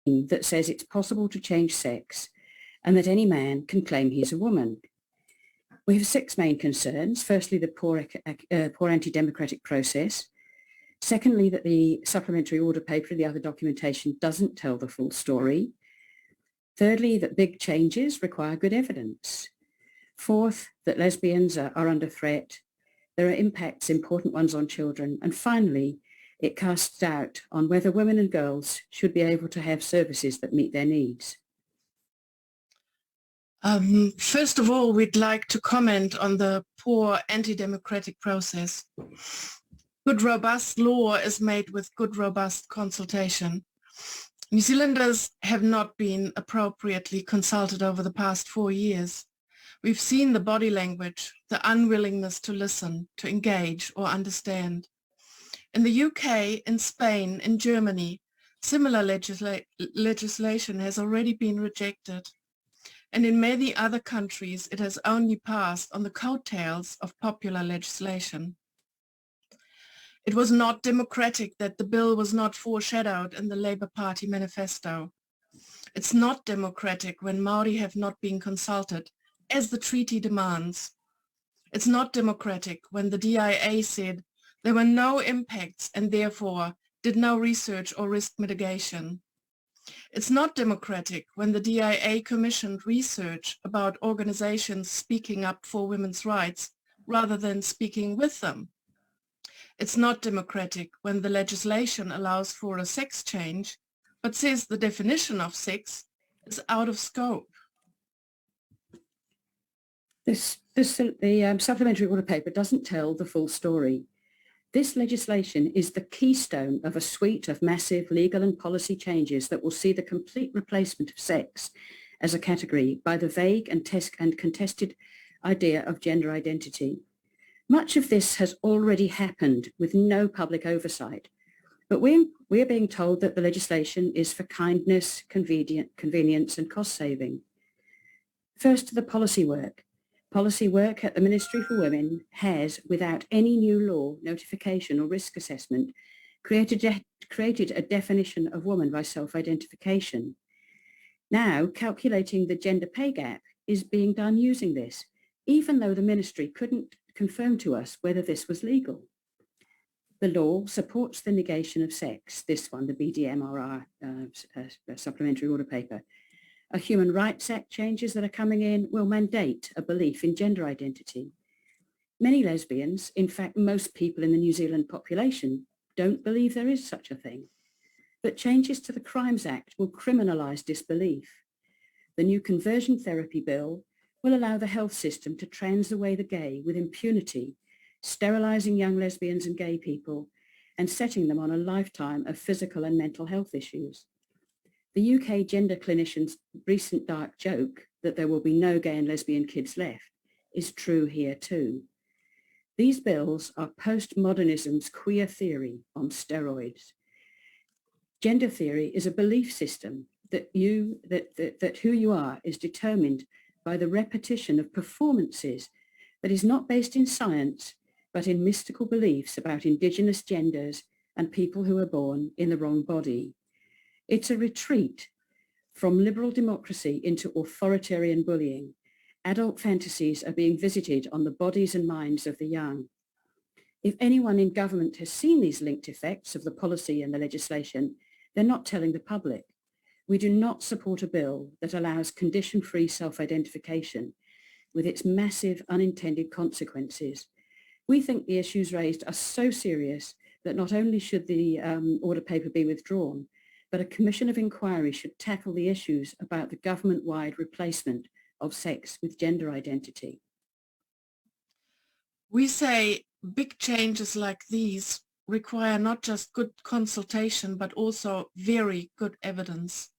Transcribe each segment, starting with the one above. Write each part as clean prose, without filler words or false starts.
that says it's possible to change sex and that any man can claim he's a woman. We have 6 main concerns. Firstly, the poor anti-democratic process. Secondly, that the supplementary order paper and the other documentation doesn't tell the full story. Thirdly, that big changes require good evidence. Fourth, that lesbians are under threat. There are impacts, important ones on children. And finally, it casts doubt on whether women and girls should be able to have services that meet their needs. First of all, we'd like to comment on the poor anti-democratic process. Good, robust law is made with good, robust consultation. New Zealanders have not been appropriately consulted over the past 4 years. We've seen the body language, the unwillingness to listen, to engage or understand. In the UK, in Spain, in Germany, similar legislation has already been rejected. And in many other countries, it has only passed on the coattails of popular legislation. It was not democratic that the bill was not foreshadowed in the Labour Party manifesto. It's not democratic when Māori have not been consulted, as the treaty demands. It's not democratic when the DIA said there were no impacts and therefore did no research or risk mitigation. It's not democratic when the DIA commissioned research about organizations speaking up for women's rights rather than speaking with them. It's not democratic when the legislation allows for a sex change, but says the definition of sex is out of scope. The supplementary order paper doesn't tell the full story. This legislation is the keystone of a suite of massive legal and policy changes that will see the complete replacement of sex as a category by the vague and contested idea of gender identity. Much of this has already happened with no public oversight, but we're being told that the legislation is for kindness, convenience and cost saving. First, to the policy work. Policy work at the Ministry for Women has, without any new law, notification or risk assessment, created a definition of woman by self-identification. Now, calculating the gender pay gap is being done using this, even though the Ministry couldn't confirm to us whether this was legal. The law supports the negation of sex, this one, the BDMRR supplementary order paper. A Human Rights Act changes that are coming in will mandate a belief in gender identity. Many lesbians, in fact most people in the New Zealand population, don't believe there is such a thing. But changes to the Crimes Act will criminalise disbelief. The new conversion therapy bill will allow the health system to trans away the gay with impunity, sterilising young lesbians and gay people and setting them on a lifetime of physical and mental health issues. The UK gender clinician's recent dark joke that there will be no gay and lesbian kids left is true here too. These bills are postmodernism's queer theory on steroids. Gender theory is a belief system that who you are is determined by the repetition of performances that is not based in science, but in mystical beliefs about indigenous genders and people who are born in the wrong body. It's a retreat from liberal democracy into authoritarian bullying. Adult fantasies are being visited on the bodies and minds of the young. If anyone in government has seen these linked effects of the policy and the legislation, they're not telling the public. We do not support a bill that allows condition-free self-identification with its massive unintended consequences. We think the issues raised are so serious that not only should the order paper be withdrawn, but a commission of inquiry should tackle the issues about the government-wide replacement of sex with gender identity. We say big changes like these require not just good consultation, but also very good evidence.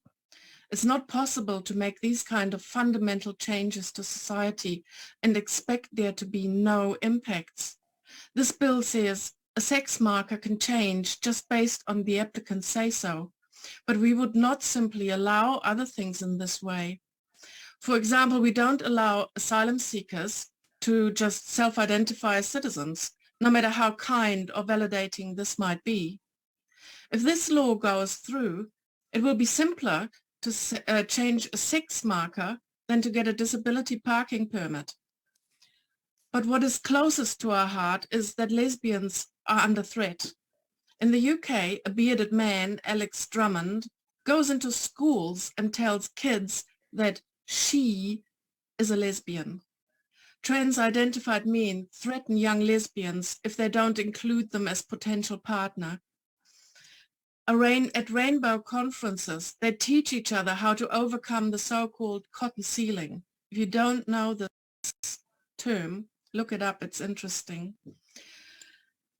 It's not possible to make these kind of fundamental changes to society and expect there to be no impacts. This bill says a sex marker can change just based on the applicant's say-so, but we would not simply allow other things in this way. For example, we don't allow asylum seekers to just self-identify as citizens, no matter how kind or validating this might be. If this law goes through, It will be simpler to change a sex marker than to get a disability parking permit. But what is closest to our heart is that lesbians are under threat. In the UK, a bearded man, Alex Drummond, goes into schools and tells kids that she is a lesbian. Trans-identified men threaten young lesbians if they don't include them as potential partner. At rainbow conferences, they teach each other how to overcome the so-called cotton ceiling. If you don't know this term, look it up, it's interesting.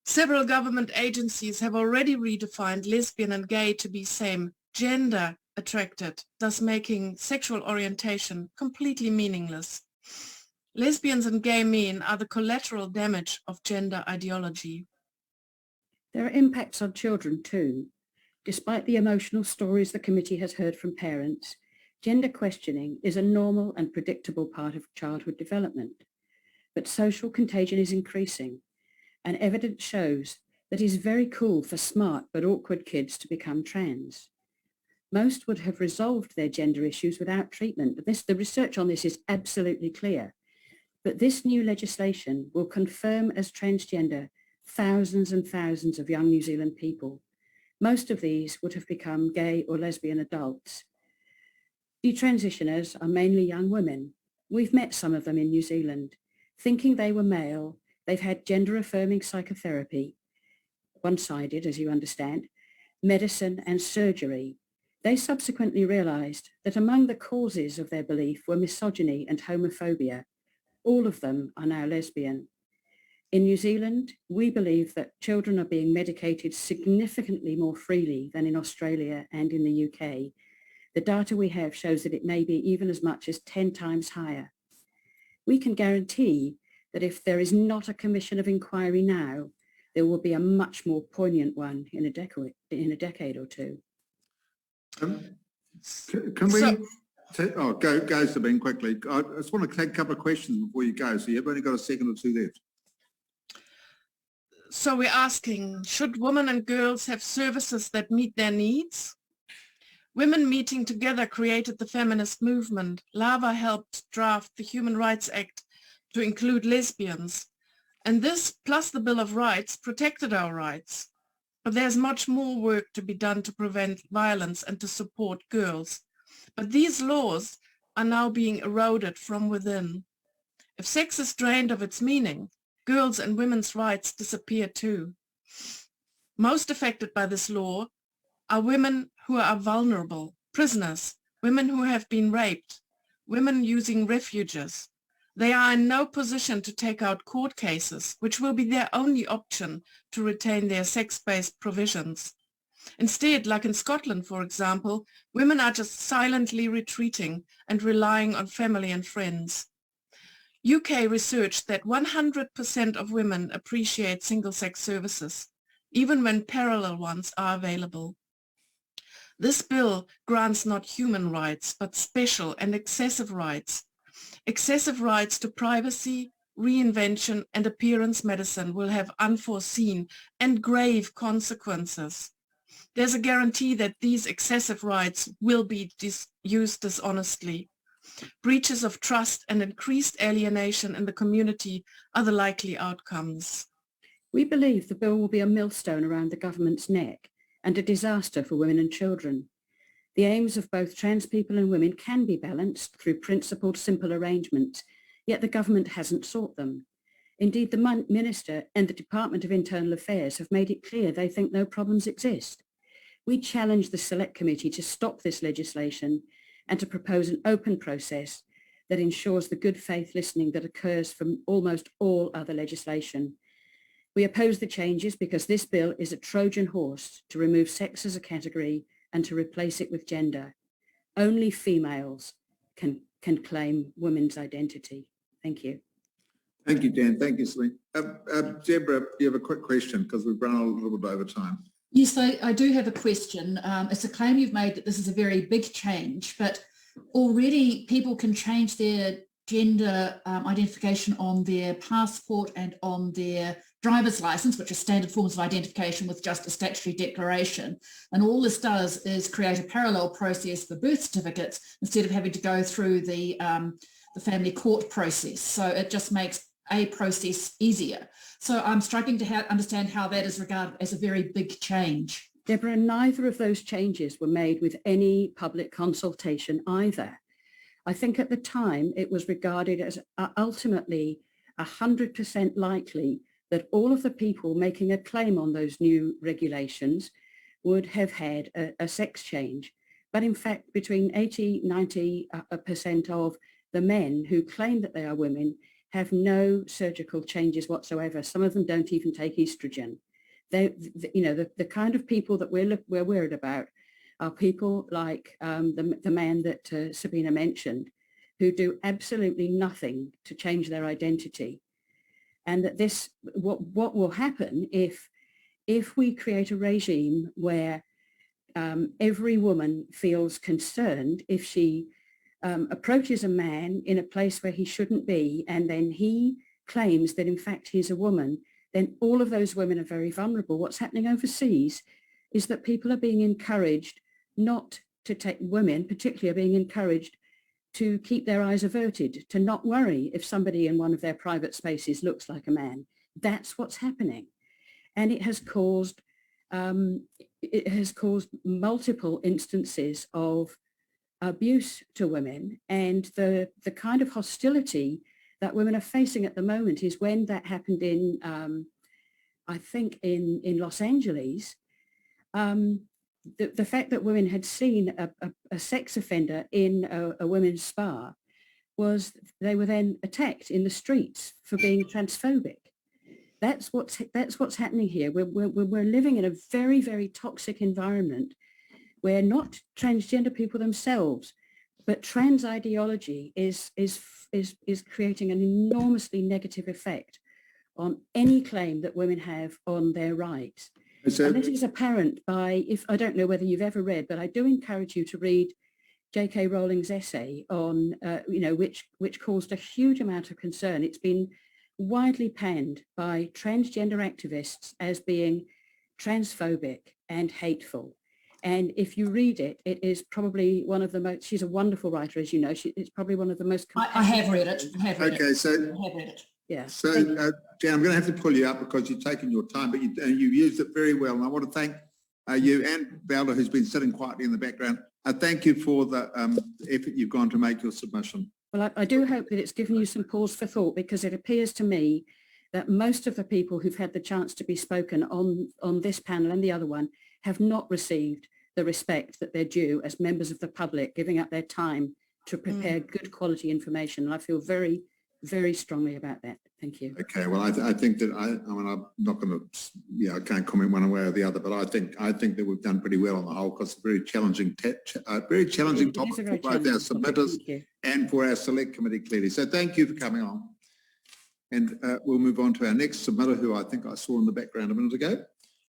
Several government agencies have already redefined lesbian and gay to be same gender attracted, thus making sexual orientation completely meaningless. Lesbians and gay men are the collateral damage of gender ideology. There are impacts on children too. Despite the emotional stories the committee has heard from parents, gender questioning is a normal and predictable part of childhood development. But social contagion is increasing, and evidence shows that it is very cool for smart but awkward kids to become trans. Most would have resolved their gender issues without treatment. The research on this is absolutely clear. But this new legislation will confirm as transgender thousands and thousands of young New Zealand people. Most of these would have become gay or lesbian adults. Detransitioners are mainly young women. We've met some of them in New Zealand. Thinking they were male, they've had gender-affirming psychotherapy, one-sided, as you understand, medicine and surgery. They subsequently realised that among the causes of their belief were misogyny and homophobia. All of them are now lesbian. In New Zealand, we believe that children are being medicated significantly more freely than in Australia and in the UK. The data we have shows that it may be even as much as 10 times higher. We can guarantee that if there is not a commission of inquiry now, there will be a much more poignant one in a decade or two. Can we... go Sabine quickly. I just want to take a couple of questions before you go. So you've only got a second or two left. So we're asking, should women and girls have services that meet their needs? Women meeting together created the feminist movement. Lava helped draft the Human Rights Act to include lesbians. And this, plus the Bill of Rights, protected our rights. But there's much more work to be done to prevent violence and to support girls. But these laws are now being eroded from within. If sex is drained of its meaning, girls' and women's rights disappear too. Most affected by this law are women who are vulnerable, prisoners, women who have been raped, women using refuges. They are in no position to take out court cases, which will be their only option to retain their sex-based provisions. Instead, like in Scotland, for example, women are just silently retreating and relying on family and friends. UK research that 100% of women appreciate single-sex services, even when parallel ones are available. This bill grants not human rights, but special and excessive rights. Excessive rights to privacy, reinvention, and appearance medicine will have unforeseen and grave consequences. There's a guarantee that these excessive rights will be used dishonestly. Breaches of trust and increased alienation in the community are the likely outcomes. We believe the bill will be a millstone around the government's neck and a disaster for women and children. The aims of both trans people and women can be balanced through principled, simple arrangements, yet the government hasn't sought them. Indeed, the Minister and the Department of Internal Affairs have made it clear they think no problems exist. We challenge the Select Committee to stop this legislation and to propose an open process that ensures the good faith listening that occurs from almost all other legislation. We oppose the changes because this bill is a Trojan horse to remove sex as a category and to replace it with gender. Only females can claim women's identity. Thank you. Thank you, Dan. Thank you, Celine. Deborah, you have a quick question because we've run a little bit over time. Yes, I do have a question. It's a claim you've made that this is a very big change, but already people can change their gender identification on their passport and on their driver's license, which are standard forms of identification with just a statutory declaration. And all this does is create a parallel process for birth certificates instead of having to go through the family court process. So it just makes a process easier. So I'm struggling to understand how that is regarded as a very big change. Deborah, neither of those changes were made with any public consultation either. I think at the time it was regarded as ultimately 100% likely that all of the people making a claim on those new regulations would have had a sex change. But in fact, between 80-90% of the men who claim that they are women have no surgical changes whatsoever. Some of them don't even take estrogen. The kind of people that we're worried about are people like the man that Sabina mentioned, who do absolutely nothing to change their identity. And that what will happen if we create a regime where every woman feels concerned if she approaches a man in a place where he shouldn't be, and then he claims that in fact he's a woman, then all of those women are very vulnerable. What's happening overseas is that people are being encouraged not to take, women particularly are being encouraged to keep their eyes averted, to not worry if somebody in one of their private spaces looks like a man. That's what's happening. And it has caused multiple instances of abuse to women, and the kind of hostility that women are facing at the moment is when that happened in, I think in Los Angeles, the fact that women had seen a sex offender in a women's spa was they were then attacked in the streets for being transphobic. That's what's happening here. We're living in a very, very toxic environment where not transgender people themselves, but trans ideology is creating an enormously negative effect on any claim that women have on their rights. And this is apparent by, if I don't know whether you've ever read, but I do encourage you to read J.K. Rowling's essay on, which caused a huge amount of concern. It's been widely panned by transgender activists as being transphobic and hateful. And if you read it, it is probably one of the most, she's a wonderful writer, as you know, it's probably one of the most... I have read it. I have read it. Yeah. So, Jan, I'm going to have to pull you up because you've taken your time, but you've used it very well. And I want to thank you and Valda, who's been sitting quietly in the background. Thank you for the effort you've gone to make your submission. Well, I do hope that it's given you some pause for thought, because it appears to me that most of the people who've had the chance to be spoken on this panel and the other one have not received the respect that they're due as members of the public, giving up their time to prepare good quality information. And I feel very, very strongly about that. Thank you. Okay, well, I think that I'm not going to, I can't comment one way or the other, but I think that we've done pretty well on the whole, because it's a very challenging topic for both our submitters and for our select committee, clearly. So thank you for coming on. And we'll move on to our next submitter, who I think I saw in the background a minute ago.